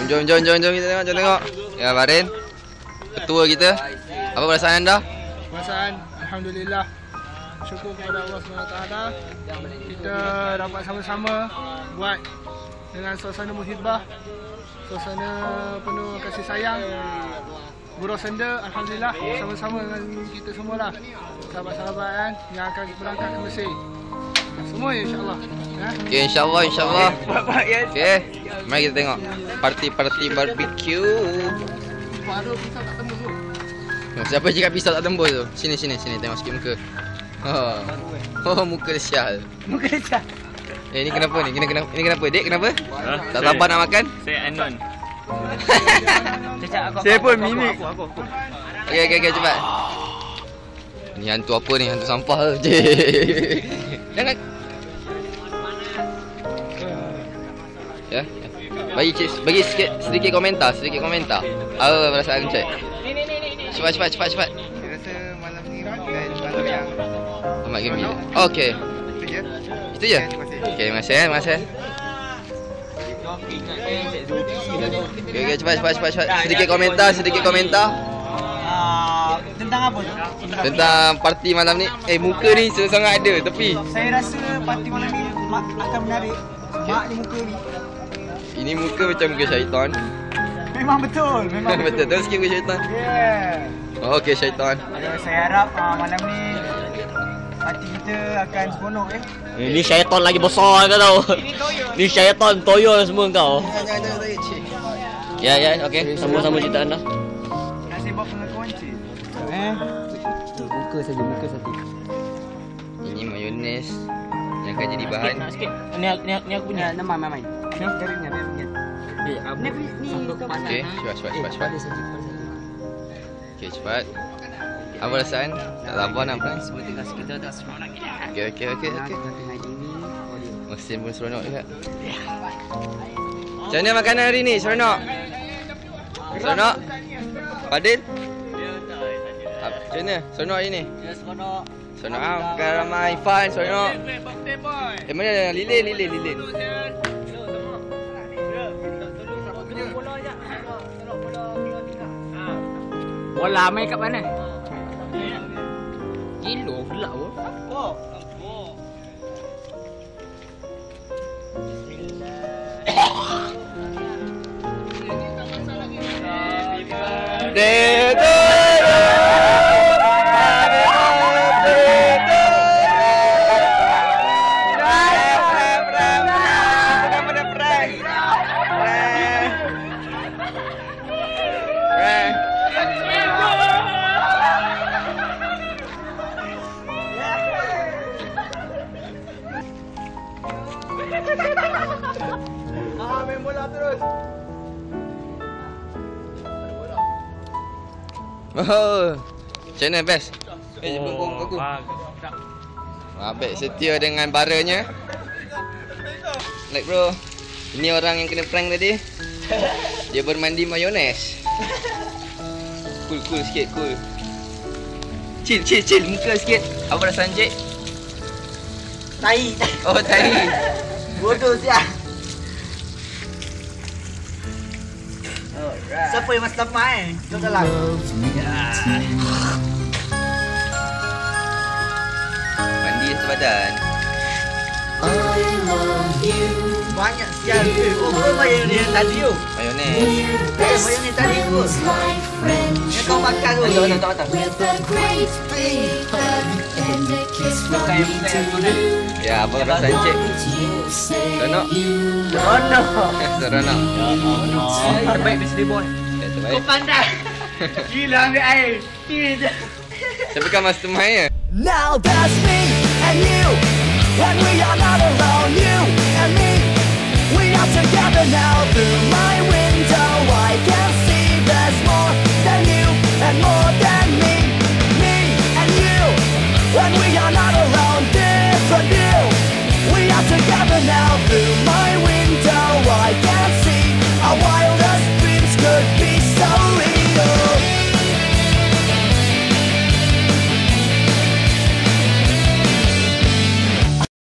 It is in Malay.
Jom kita tengok. Ya, Barin. Ketua kita. Apa perasaan anda? Perasaan alhamdulillah. Syukur kepada Allah SWT. Kita dapat sama-sama buat dengan suasana muhibah, suasana penuh kasih sayang. Buruh Senda alhamdulillah sama-sama dengan kita semualah. Sahabat-sahabat kan yang akan berangkat ke Mesir. Semua insya-Allah. Okey, insya-Allah. Okey. Mari kita tengok parti barbecue. Siapa cakap pisau tak tembus tu? Sini tengok sikit muka. Oh, muka dia sial. Ni kenapa ni? Ini kenapa? Dek, kenapa? Tak sabar nak makan? Saya Anon. Saya pun mini. Okey, cepat. Ni hantu apa ni? Hantu sampah ke? Jangan. Ya. Bagi sedikit komentar. Apa perasaan cik? Cepat. Saya rasa malam ni bukan malam yang amat gembira. Okey. Itu je. Okey, terima kasih. Okey, cepat. Sedikit komentar. Tentang apa tu? Tentang parti malam ni. Muka ni sangat ada tepi. Saya rasa parti malam ni akan menarik. Mak ni muka ni. Ini muka macam muka syaitan. Memang betul. Betul. Terus sikit muka syaitan. Yeah. Okey, syaitan. Saya harap malam ni parti kita akan seronok Ni syaitan lagi besar kau tahu. Ni syaitan toyo semua kau. Ya, okey. Sama-sama cerita anda. Nak saya buat pengakuan cik. muka saja. Ini mayones yang akan jadi bahan. Sikit. Ni aku punya. Main. Garingnya. Okey, cepat. Okey, cepat. Apa perasaan? Tak sabar nak makan. Okey. Mesin pun seronok juga. Macam mana makanan hari ni? Seronok? Fadil? Macam mana? Seronok hari ni? Ya, seronok. Seronok ah. Makan ramai Ifan, seronok. Mana lilin? Bola main kat mana? Kilo pula pun. Main bola terus. Macam mana best? Jemput aku. Abek setia dengan baranya. Like bro, ini orang yang kena prank tadi. Dia bermandi mayones. Cool sikit. Chill muka sikit. Apa perasaan cik? Tai. Oh, tai. Bodoh siap. Siapa yang masuk lemah Jom dalam. Mandi sebadan. Banyak sial tu. Oh, mayones yang tadi tu. Mayones. Mayones tadi tu. Yang kau makan tu. Tak. Ya, apa perasaan cik? Seronok? Seronok. Terbaik besi boy. Ya, terbaik. Kau pandai. Gila ambil air. Tapi kan mastermind ya? Now that's me and you, and we are not alone. You